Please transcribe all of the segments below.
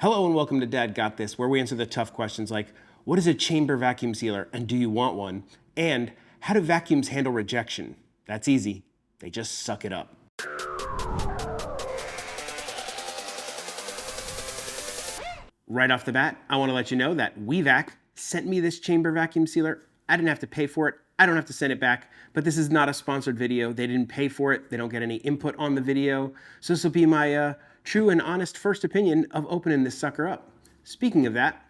Hello and welcome to Dad Got This, where we answer the tough questions like, what is a chamber vacuum sealer and do you want one? And how do vacuums handle rejection? That's easy. They just suck it up. Right off the bat, I want to let you know that Wevac sent me this chamber vacuum sealer. I didn't have to pay for it. I don't have to send it back, but this is not a sponsored video. They didn't pay for it. They don't get any input on the video. So this will be my true and honest first opinion of opening this sucker up. Speaking of that,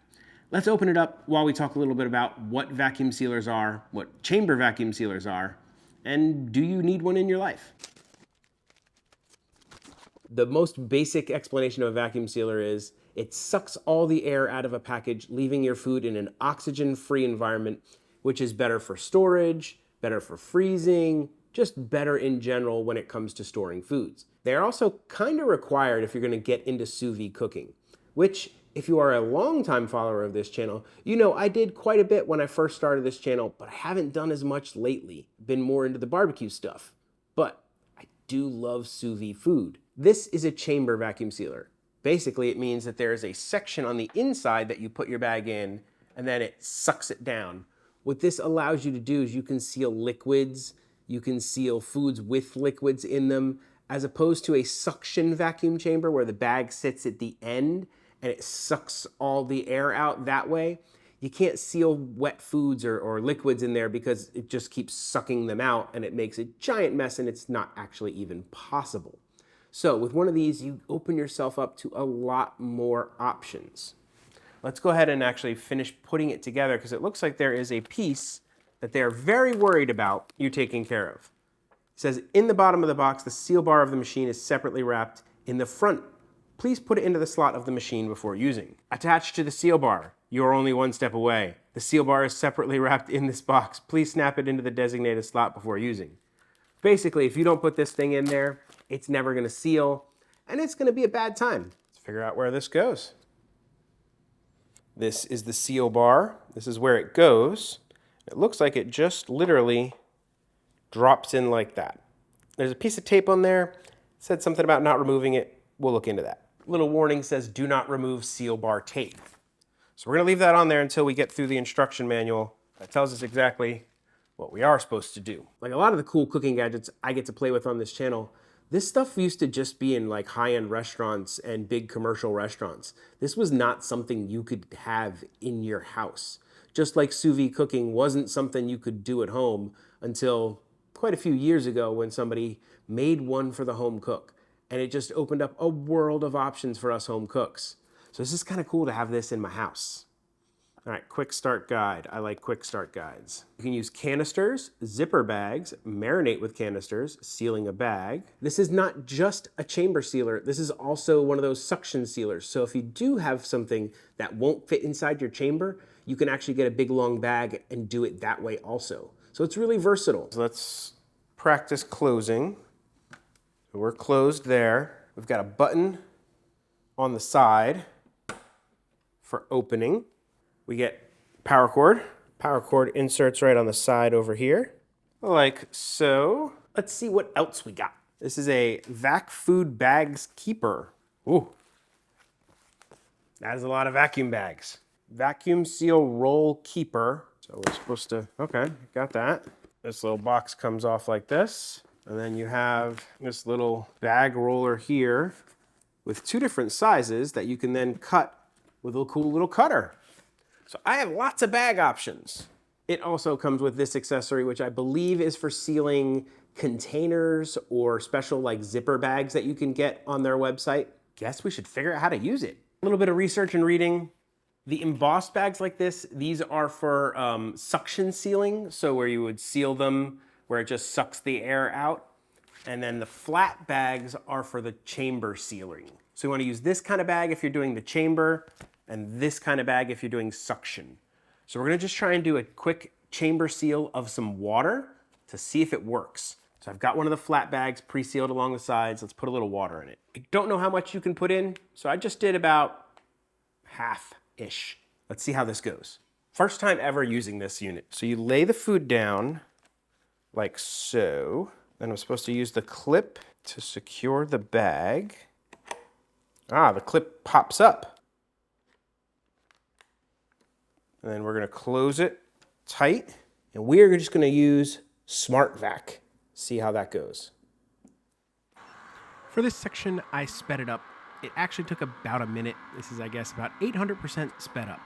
let's open it up while we talk a little bit about what vacuum sealers are, what chamber vacuum sealers are, and do you need one in your life? The most basic explanation of a vacuum sealer is it sucks all the air out of a package, leaving your food in an oxygen-free environment, which is better for storage, better for freezing, just better in general when it comes to storing foods. They're also kind of required if you're going to get into sous vide cooking, which if you are a longtime follower of this channel, you know I did quite a bit when I first started this channel, but I haven't done as much lately. Been more into the barbecue stuff, but I do love sous vide food. This is a chamber vacuum sealer. Basically, it means that there is a section on the inside that you put your bag in and then it sucks it down. What this allows you to do is you can seal liquids, you can seal foods with liquids in them, as opposed to a suction vacuum chamber where the bag sits at the end and it sucks all the air out that way. You can't seal wet foods or liquids in there because it just keeps sucking them out and it makes a giant mess and it's not actually even possible. So with one of these, you open yourself up to a lot more options. Let's go ahead and actually finish putting it together because it looks like there is a piece that they're very worried about you taking care of. It says, in the bottom of the box, the seal bar of the machine is separately wrapped in the front. Please put it into the slot of the machine before using. Attached to the seal bar, you are only one step away. The seal bar is separately wrapped in this box. Please snap it into the designated slot before using. Basically, if you don't put this thing in there, it's never going to seal, and it's going to be a bad time. Let's figure out where this goes. This is the seal bar. This is where it goes. It looks like it just literally drops in like that. There's a piece of tape on there. It said something about not removing it. We'll look into that. Little warning says do not remove seal bar tape. So we're going to leave that on there until we get through the instruction manual that tells us exactly what we are supposed to do. Like a lot of the cool cooking gadgets I get to play with on this channel, this stuff used to just be in like high-end restaurants and big commercial restaurants. This was not something you could have in your house. Just like sous vide cooking wasn't something you could do at home until quite a few years ago when somebody made one for the home cook. And it just opened up a world of options for us home cooks. So this is kind of cool to have this in my house. All right, quick start guide. I like quick start guides. You can use canisters, zipper bags, marinate with canisters, sealing a bag. This is not just a chamber sealer. This is also one of those suction sealers. So if you do have something that won't fit inside your chamber, you can actually get a big long bag and do it that way also. So it's really versatile. So let's practice closing. So we're closed there. We've got a button on the side for opening. We get power cord. Power cord inserts right on the side over here, like so. Let's see what else we got. This is a vac food bags keeper. Ooh, that is a lot of vacuum bags. Vacuum seal roll keeper. So we're supposed to, okay, got that. This little box comes off like this. And then you have this little bag roller here with two different sizes that you can then cut with a cool little cutter. So I have lots of bag options. It also comes with this accessory, which I believe is for sealing containers or special like zipper bags that you can get on their website. Guess we should figure out how to use it. A little bit of research and reading. The embossed bags like this, these are for suction sealing. So where you would seal them, where it just sucks the air out. And then the flat bags are for the chamber sealing. So you want to use this kind of bag if you're doing the chamber, and this kind of bag if you're doing suction. So we're gonna just try and do a quick chamber seal of some water to see if it works. So I've got one of the flat bags pre-sealed along the sides. Let's put a little water in it. I don't know how much you can put in, so I just did about half-ish. Let's see how this goes. First time ever using this unit. So you lay the food down like so. Then I'm supposed to use the clip to secure the bag. Ah, the clip pops up. And then we're gonna close it tight. And we're just gonna use Smart Vac. See how that goes. For this section, I sped it up. It actually took about a minute. This is, I guess, about 800% sped up.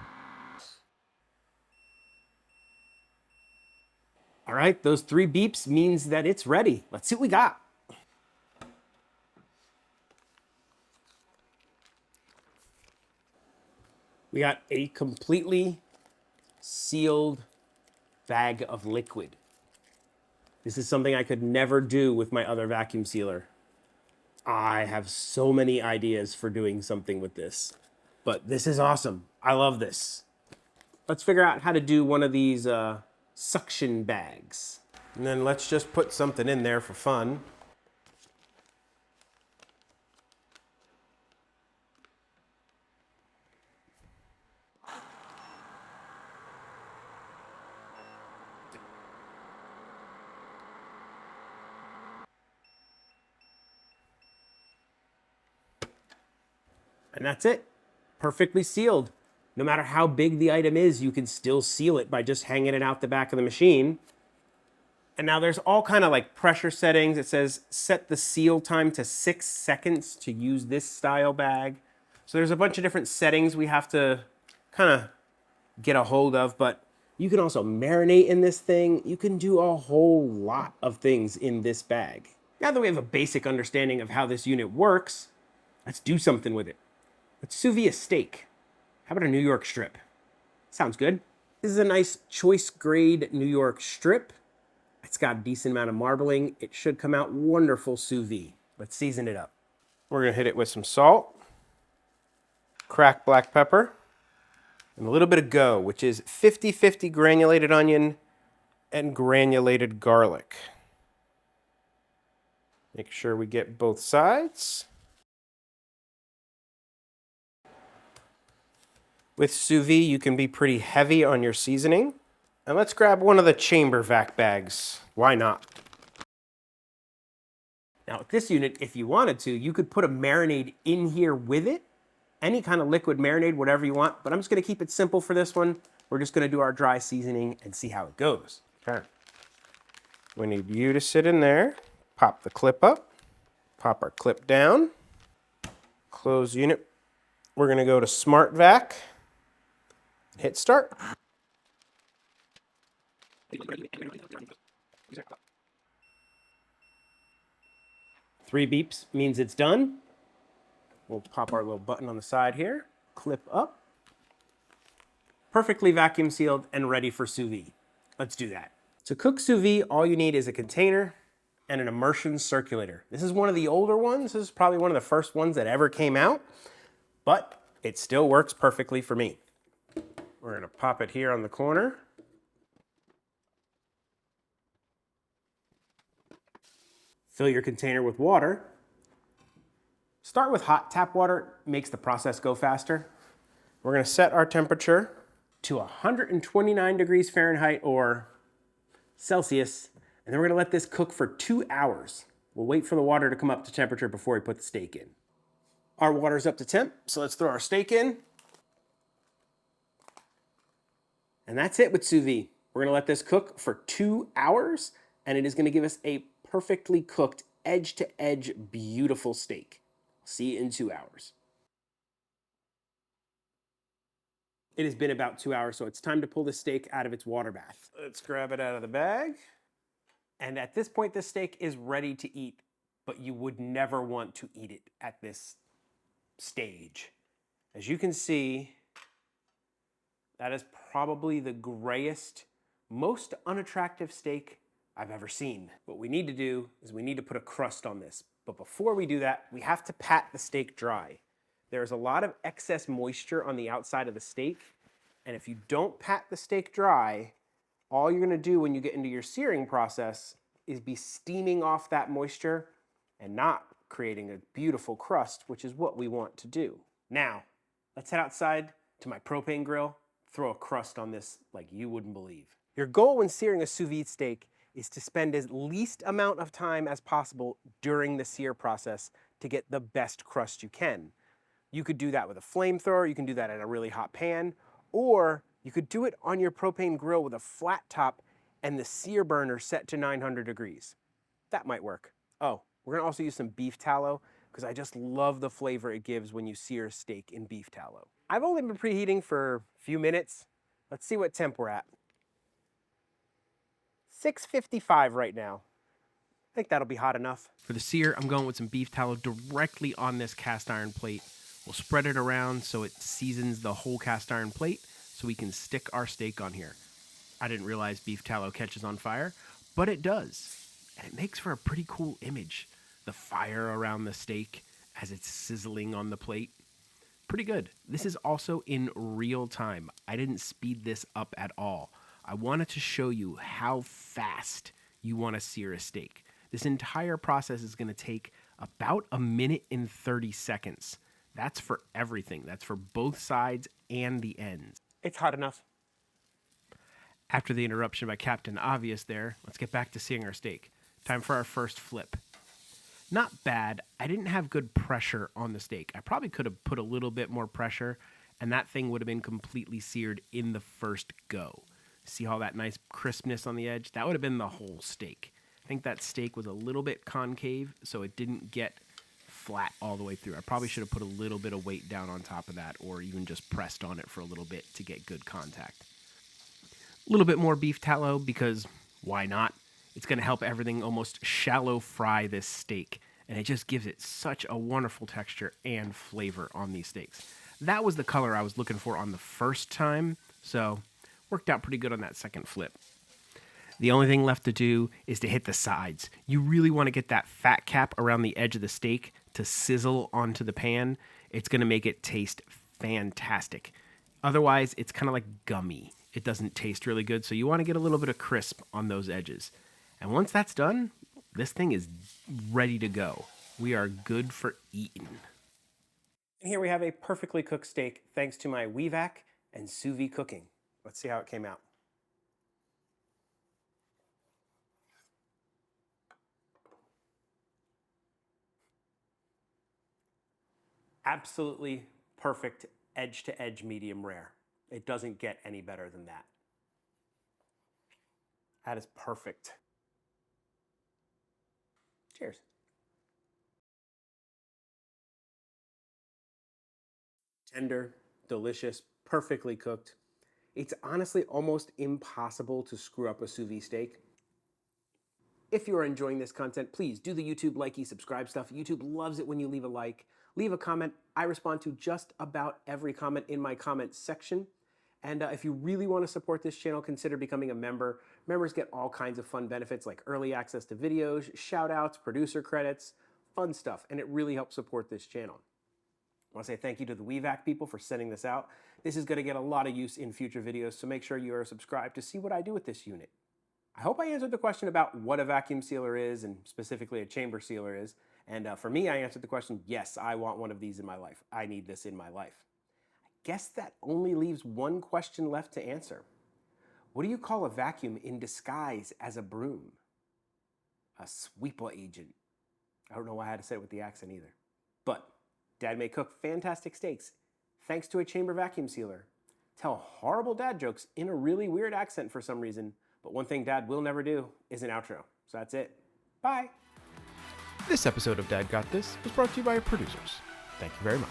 All right, those 3 beeps means that it's ready. Let's see what we got. We got a completely sealed bag of liquid. This is something I could never do with my other vacuum sealer. I have so many ideas for doing something with this, but this is awesome. I love this. Let's figure out how to do one of these suction bags. And then let's just put something in there for fun. And that's it. Perfectly sealed. No matter how big the item is, you can still seal it by just hanging it out the back of the machine. And now there's all kind of like pressure settings. It says set the seal time to 6 seconds to use this style bag. So there's a bunch of different settings we have to kind of get a hold of, but you can also marinate in this thing. You can do a whole lot of things in this bag. Now that we have a basic understanding of how this unit works, let's do something with it. Let's sous vide a steak. How about a New York strip? Sounds good. This is a nice choice grade New York strip. It's got a decent amount of marbling. It should come out wonderful sous vide. Let's season it up. We're gonna hit it with some salt, cracked black pepper, and a little bit of go, which is 50-50 granulated onion and granulated garlic. Make sure we get both sides. With sous vide, you can be pretty heavy on your seasoning. And let's grab one of the chamber vac bags. Why not? Now with this unit, if you wanted to, you could put a marinade in here with it. Any kind of liquid marinade, whatever you want. But I'm just gonna keep it simple for this one. We're just gonna do our dry seasoning and see how it goes. Okay. We need you to sit in there. Pop the clip up. Pop our clip down. Close unit. We're gonna go to Smart Vac. Hit start. 3 beeps means it's done. We'll pop our little button on the side here, clip up. Perfectly vacuum sealed and ready for sous vide. Let's do that. To cook sous vide, all you need is a container and an immersion circulator. This is one of the older ones. This is probably one of the first ones that ever came out, but it still works perfectly for me. We're gonna pop it here on the corner. Fill your container with water. Start with hot tap water, makes the process go faster. We're gonna set our temperature to 129 degrees Fahrenheit or Celsius, and then we're gonna let this cook for 2 hours. We'll wait for the water to come up to temperature before we put the steak in. Our water's up to temp, so let's throw our steak in. And that's it with sous vide. We're gonna let this cook for 2 hours, and it is gonna give us a perfectly cooked, edge-to-edge, beautiful steak. See you in 2 hours. It has been about 2 hours, so it's time to pull the steak out of its water bath. Let's grab it out of the bag. And at this point, the steak is ready to eat, but you would never want to eat it at this stage. As you can see, that is probably the grayest, most unattractive steak I've ever seen. What we need to do is we need to put a crust on this. But before we do that, we have to pat the steak dry. There's a lot of excess moisture on the outside of the steak. And if you don't pat the steak dry, all you're gonna do when you get into your searing process is be steaming off that moisture and not creating a beautiful crust, which is what we want to do. Now, let's head outside to my propane grill, throw a crust on this like you wouldn't believe. Your goal when searing a sous vide steak is to spend as least amount of time as possible during the sear process to get the best crust you can. You could do that with a flamethrower, you can do that in a really hot pan, or You could do it on your propane grill with a flat top and the sear burner set to 900 degrees. That might work. Oh, we're gonna also use some beef tallow because I just love the flavor it gives when you sear a steak in beef tallow. I've only been preheating for a few minutes. Let's see what temp we're at. 655 right now. I think that'll be hot enough. For the sear, I'm going with some beef tallow directly on this cast iron plate. We'll spread it around so it seasons the whole cast iron plate so we can stick our steak on here. I didn't realize beef tallow catches on fire, but it does. And it makes for a pretty cool image. The fire around the steak as it's sizzling on the plate. Pretty good. This is also in real time. I didn't speed this up at all. I wanted to show you how fast you want to sear a steak. This entire process is going to take about 1 minute and 30 seconds. That's for everything. That's for both sides and the ends. It's hot enough. After the interruption by Captain Obvious there, let's get back to searing our steak. Time for our first flip. Not bad. I didn't have good pressure on the steak. I probably could have put a little bit more pressure, and that thing would have been completely seared in the first go. See all that nice crispness on the edge? That would have been the whole steak. I think that steak was a little bit concave, so it didn't get flat all the way through. I probably should have put a little bit of weight down on top of that, or even just pressed on it for a little bit to get good contact. A little bit more beef tallow because why not? It's going to help everything almost shallow fry this steak, and it just gives it such a wonderful texture and flavor on these steaks. That was the color I was looking for on the first time, so worked out pretty good on that second flip. The only thing left to do is to hit the sides. You really want to get that fat cap around the edge of the steak to sizzle onto the pan. It's going to make it taste fantastic. Otherwise, it's kind of like gummy. It doesn't taste really good, so you want to get a little bit of crisp on those edges. And once that's done, this thing is ready to go. We are good for eating. And here we have a perfectly cooked steak thanks to my Wevac and Sous Vide cooking. Let's see how it came out. Absolutely perfect edge-to-edge medium rare. It doesn't get any better than that. That is perfect. Cheers. Tender, delicious, perfectly cooked. It's honestly almost impossible to screw up a sous vide steak. If you are enjoying this content, please do the YouTube likey, subscribe stuff. YouTube loves it when you leave a like. Leave a comment. I respond to just about every comment in my comment section. And if you really want to support this channel, consider becoming a member. Members get all kinds of fun benefits like early access to videos, shout outs, producer credits, fun stuff, and it really helps support this channel. I want to say thank you to the Wevac people for sending this out. This is going to get a lot of use in future videos, so make sure you are subscribed to see what I do with this unit. I hope I answered the question about what a vacuum sealer is, and specifically a chamber sealer is. And for me, I answered the question, yes, I want one of these in my life. I need this in my life. I guess that only leaves one question left to answer. What do you call a vacuum in disguise as a broom? A sweeper agent. I don't know why I had to say it with the accent either. But Dad may cook fantastic steaks thanks to a chamber vacuum sealer, tell horrible dad jokes in a really weird accent for some reason, but one thing Dad will never do is an outro. So that's it. Bye. This episode of Dad Got This was brought to you by our producers. Thank you very much.